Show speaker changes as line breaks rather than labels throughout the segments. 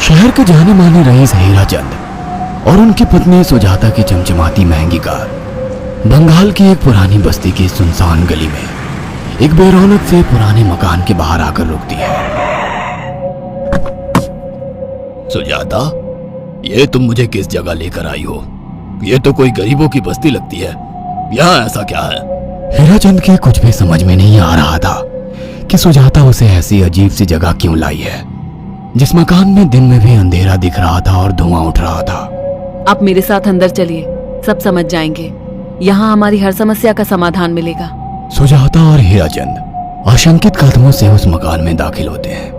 शहर के जाने माने रईस हीराचंद और उनकी पत्नी सुजाता की चमचमाती महंगी कार बंगाल की एक पुरानी बस्ती की सुनसान गली में एक बेरौनक से पुराने मकान के बाहर आकर रुकती है।
सुजाता, ये तुम मुझे किस जगह लेकर आई हो? ये तो कोई गरीबों की बस्ती लगती है। यहाँ ऐसा क्या है?
हीराचंद के कुछ भी समझ में नहीं आ रहा था कि सुजाता उसे ऐसी अजीब सी जगह क्यों लाई है, जिस मकान में दिन में भी अंधेरा दिख रहा था और धुआं उठ रहा था।
आप मेरे साथ अंदर चलिए, सब समझ जाएंगे। यहाँ हमारी हर समस्या का समाधान मिलेगा।
सुजाता और हीराचंद आशंकित कदमों से उस मकान में दाखिल होते हैं।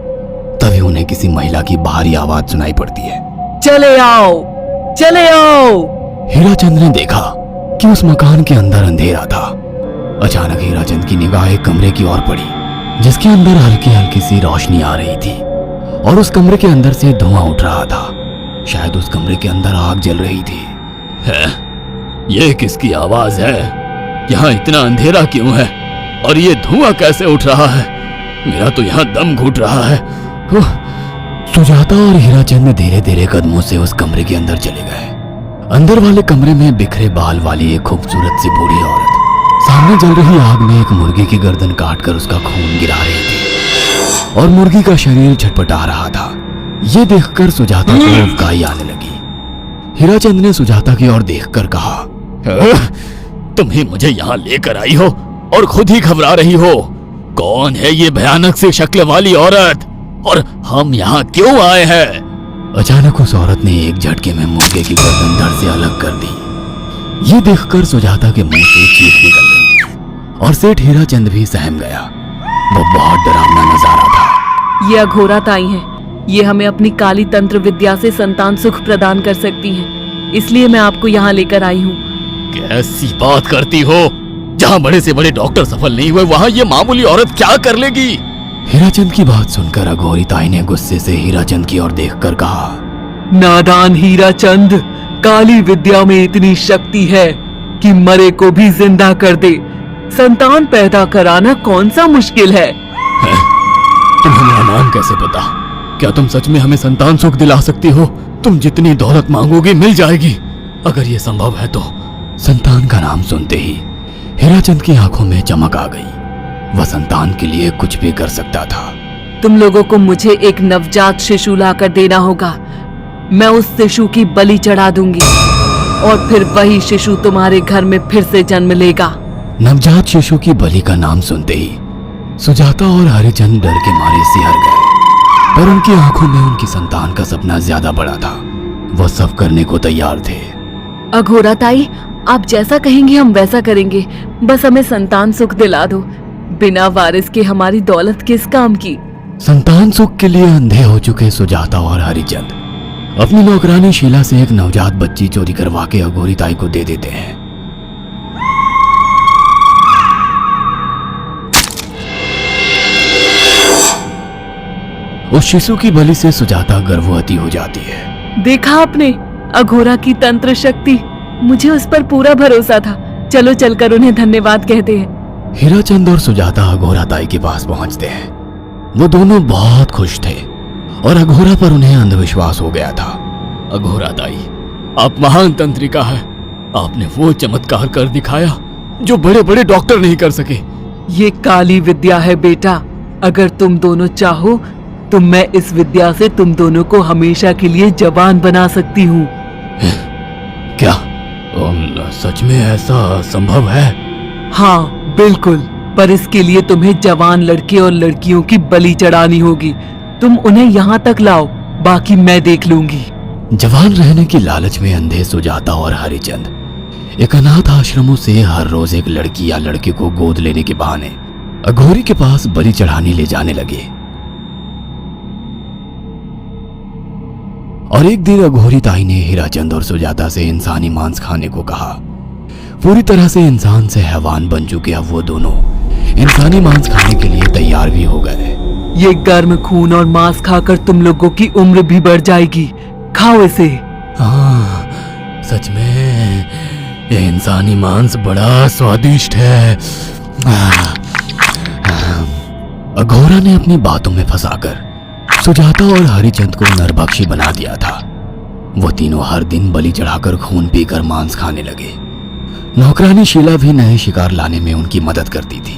तभी उन्हें किसी महिला की बाहरी आवाज सुनाई पड़ती है।
चले आओ, चले आओ।
हीराचंद ने देखा कि उस मकान के अंदर अंधेरा था। अचानक हीराचंद की निगाह एक कमरे की ओर पड़ी, जिसके अंदर हल्की हल्की सी रोशनी आ रही थी और उस कमरे के अंदर से धुआं उठ रहा था। शायद उस कमरे के अंदर आग जल रही थी।
है? ये किसकी आवाज है? यहाँ इतना अंधेरा क्यों है और ये धुआं कैसे उठ रहा है? मेरा तो यहाँ दम घुट रहा है।
सुजाता और हीराचंद धीरे धीरे कदमों से उस कमरे के अंदर चले गए। अंदर वाले कमरे में बिखरे बाल वाली एक खूबसूरत सी बूढ़ी औरत सामने जल रही आग में एक मुर्गी की गर्दन काटकर उसका खून गिरा रही थी और मुर्गी का शरीर छटपटा रहा था। ये देखकर सुजाता को अफगाई आने लगी। हीराचंद ने सुजाता की ओर देखकर कहा,
तुम ही मुझे यहाँ लेकर आई हो और खुद ही घबरा रही हो। कौन है ये भयानक सी शक्ल वाली औरत और हम यहाँ क्यों आए हैं?
अचानक उस औरत ने एक झटके में मुर्गे की गर्दन धड़ से अलग कर दी। ये देखकर सुजाता के मुंह से चीख निकल गई और सेठ हीराचंद भी सहम गया। वो बहुत डरावना नजारा था।
ये अघोरा ताई हैं। ये हमें अपनी काली तंत्र विद्या से संतान सुख प्रदान कर सकती हैं। इसलिए मैं आपको यहाँ लेकर आई हूँ।
कैसी बात करती हो? जहाँ बड़े से बड़े डॉक्टर सफल नहीं हुए, वहाँ ये मामूली औरत क्या कर लेगी?
हीराचंद की बात सुनकर अघोरी ताई ने गुस्से से हीराचंद की ओर देखकर कहा,
नादान हीराचंद, काली विद्या में इतनी शक्ति है कि मरे को भी जिंदा कर दे। संतान पैदा कराना कौन सा मुश्किल है?
तुम्हें मेरा नाम कैसे पता? क्या तुम सच में हमें संतान सुख दिला सकती हो? तुम जितनी दौलत मांगोगी मिल जाएगी, अगर ये संभव है तो।
संतान का नाम सुनते ही हीराचंद की आंखों में चमक आ गई। वह संतान के लिए कुछ भी कर सकता था।
तुम लोगों को मुझे एक नवजात शिशु लाकर देना होगा। मैं उस शिशु की बलि चढ़ा दूंगी और फिर वही शिशु तुम्हारे घर में फिर से जन्म लेगा।
नवजात शिशु की बलि का नाम सुनते ही सुजाता और हरिचंद डर के मारे सिहर गए, पर उनकी आंखों में उनकी संतान का सपना ज्यादा बड़ा था। वह सब करने को तैयार थे।
अघोरा ताई, आप जैसा कहेंगे हम वैसा करेंगे। बस हमें संतान सुख दिला दो। बिना वारिस के हमारी दौलत किस काम की?
संतान सुख के लिए अंधे हो चुके सुजाता और हरिचंद अपनी नौकरानी शीला से एक नवजात बच्ची चोरी करवा के अघोरी ताई को दे देते हैं। उस शिशु की बलि से सुजाता गर्भवती हो जाती है।
देखा आपने अघोरा की तंत्र शक्ति? मुझे उस पर पूरा भरोसा था। चलो चलकर उन्हें धन्यवाद कहते हैं।
हीराचंद और सुजाता अघोरा ताई के पास पहुंचते हैं। वो दोनों बहुत खुश थे और अघोरा पर उन्हें अंधविश्वास हो गया था।
अघोरा ताई, आप महान तंत्रिका है। आपने वो चमत्कार कर दिखाया जो बड़े बड़े डॉक्टर नहीं कर सके।
ये काली विद्या है बेटा। अगर तुम दोनों चाहो तो मैं इस विद्या से तुम दोनों को हमेशा के लिए जवान बना सकती हूँ।
क्या
सच में ऐसा संभव है?
हाँ बिल्कुल, पर इसके लिए तुम्हें जवान लड़के और लड़कियों की बलि चढ़ानी होगी। तुम उन्हें यहाँ तक लाओ, बाकी मैं देख लूंगी।
जवान रहने की लालच में अंधे सुजाता और हरिचंद एक अनाथ आश्रमों से हर रोज एक लड़की या लड़के को गोद लेने के बहाने अघोरी के पास बलि चढ़ाने ले जाने लगे। और एक दिन अघोरी ताई ने हीराचंद और सुजाता से इंसानी मांस खाने को कहा। पूरी तरह से इंसान से हैवान बन चुके अब वो दोनों इंसानी मांस खाने के लिए तैयार भी हो गए।
ये गर्म खून और मांस खाकर तुम लोगों की उम्र भी बढ़ जाएगी। खाओ इसे।
हाँ, सच में ये इंसानी मांस बड़ा स्वादिष्ट है। अघोरा ने अपनी बातों में फंसाकर सुजाता और हरिचंद को नरभक्षी बना दिया था। वो तीनों हर दिन बलि चढ़ाकर खून पीकर मांस खाने लगे। नौकरानी शीला भी नए शिकार लाने में उनकी मदद करती थी,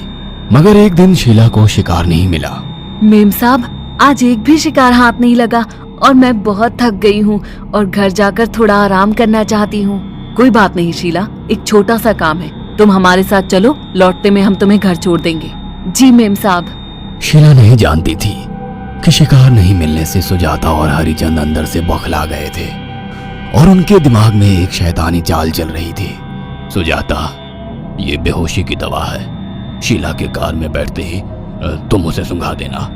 मगर एक दिन शीला को शिकार नहीं मिला।
मेम साहब, आज एक भी शिकार हाथ नहीं लगा और मैं बहुत थक गई हूँ और घर जाकर थोड़ा आराम करना चाहती हूँ। कोई बात नहीं शीला, एक छोटा सा काम है, तुम हमारे साथ चलो, लौटते में हम तुम्हें घर छोड़ देंगे। जी मेम साहब।
शीला नहीं जानती थी कि शिकार नहीं मिलने से सुजाता और हरिचंद अंदर से बौखला गए थे और उनके दिमाग में एक शैतानी चाल चल रही थी।
सुजाता, ये बेहोशी की दवा है। शीला के कार में बैठते ही तुम उसे सुंघा देना।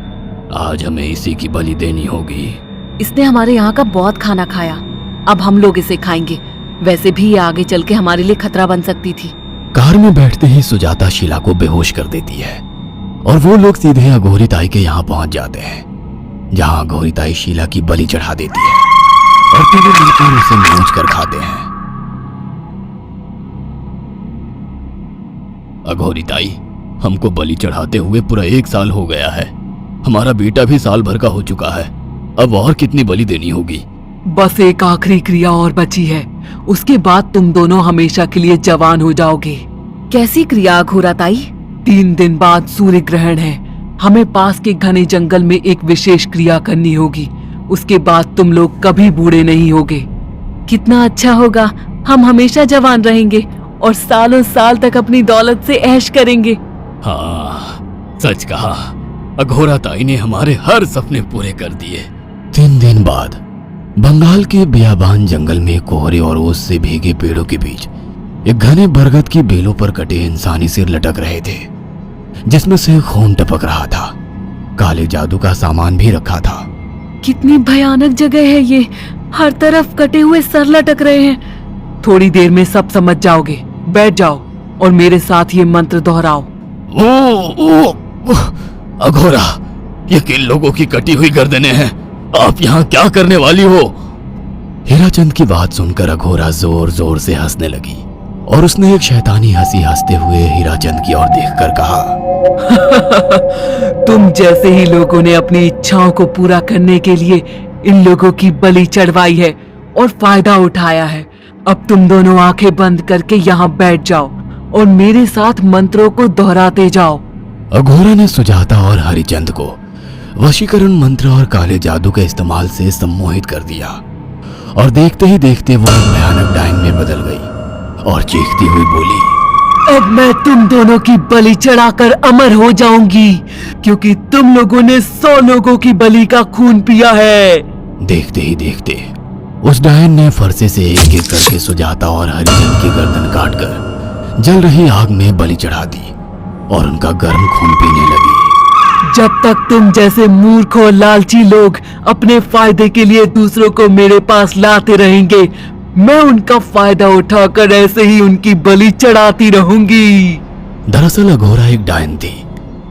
आज हमें इसी की बलि देनी होगी।
इसने हमारे यहाँ का बहुत खाना खाया, अब हम लोग इसे खाएंगे। वैसे भी ये आगे चल के हमारे लिए खतरा बन सकती थी।
कार में बैठते ही सुजाता शीला को बेहोश कर देती है और वो लोग सीधे अघोरी ताई के यहाँ पहुंच जाते हैं, जहाँ अघोरी ताई शीला की बलि चढ़ा देती है और तीनों मिलकर उसे नोच कर खाते हैं।
अघोरी ताई, हमको बलि चढ़ाते हुए पूरा 1 साल हो गया है। हमारा बेटा भी साल भर का हो चुका है। अब और कितनी बलि देनी होगी?
बस एक आखिरी क्रिया और बची है, उसके बाद तुम दोनों हमेशा के लिए जवान हो जाओगे।
कैसी क्रिया अघोरा ताई?
3 दिन बाद सूर्य ग्रहण है। हमें पास के घने जंगल में एक विशेष क्रिया करनी होगी। उसके बाद तुम लोग कभी बूढ़े नहीं होगे।
कितना अच्छा होगा, हम हमेशा जवान रहेंगे और सालों साल तक अपनी दौलत से ऐश करेंगे।
हाँ, सच कहा। अघोरा ताई ने हमारे हर सपने पूरे कर दिए।
3 दिन बाद बंगाल के बियाबान जंगल में कोहरे और ओस से भीगे पेड़ों के बीच एक घने बरगद की बेलों पर कटे इंसानी सिर लटक रहे थे, जिसमें से खून टपक रहा था। काले जादू का सामान भी रखा था।
कितनी भयानक जगह है ये, हर तरफ कटे हुए सर लटक रहे हैं।
थोड़ी देर में सब समझ जाओगे। बैठ जाओ और मेरे साथ ये मंत्र दोहराओ।
ओ, अघोरा, ये किन लोगों की कटी हुई गर्दनें हैं? आप यहाँ क्या करने वाली हो?
हीराचंद की बात सुनकर अघोरा जोर जोर से हंसने लगी और उसने एक शैतानी हंसी हंसते हुए हीराचंद की ओर देखकर कहा,
तुम जैसे ही लोगों ने अपनी इच्छाओं को पूरा करने के लिए इन लोगों की बलि चढ़वाई है और फायदा उठाया है। अब तुम दोनों आंखें बंद करके यहाँ बैठ जाओ और मेरे साथ मंत्रों को दोहराते जाओ।
अघोरा ने सुजाता और हरिचंद को वशीकरण मंत्र और काले जादू के इस्तेमाल से सम्मोहित कर दिया और देखते ही देखते वो एक भयानक डायन में बदल गई और चीखती हुई बोली,
अब मैं तुम दोनों की बलि चढ़ाकर अमर हो जाऊंगी, क्योंकि तुम लोगों ने 100 लोगों की बलि का खून पिया है।
देखते ही देखते उस डायन ने फरसे से एक एक करके सुजाता और हरिचंद की गर्दन काटकर जल रही आग में बलि चढ़ा दी और उनका गर्म खून पीने लगी।
जब तक तुम जैसे मूर्ख और लालची लोग अपने फायदे के लिए दूसरों को मेरे पास लाते रहेंगे, मैं उनका फायदा उठाकर ऐसे ही उनकी बलि चढ़ाती रहूंगी।
दरअसल अघोरा एक डायन थी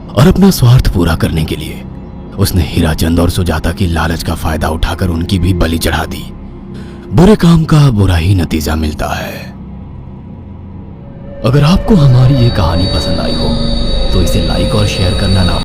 और अपना स्वार्थ पूरा करने के लिए उसने हीराचंद और सुजाता की लालच का फायदा उठाकर उनकी भी बलि चढ़ा दी। बुरे काम का बुरा ही नतीजा मिलता है। अगर आपको हमारी ये कहानी पसंद आई हो तो इसे लाइक और शेयर करना ना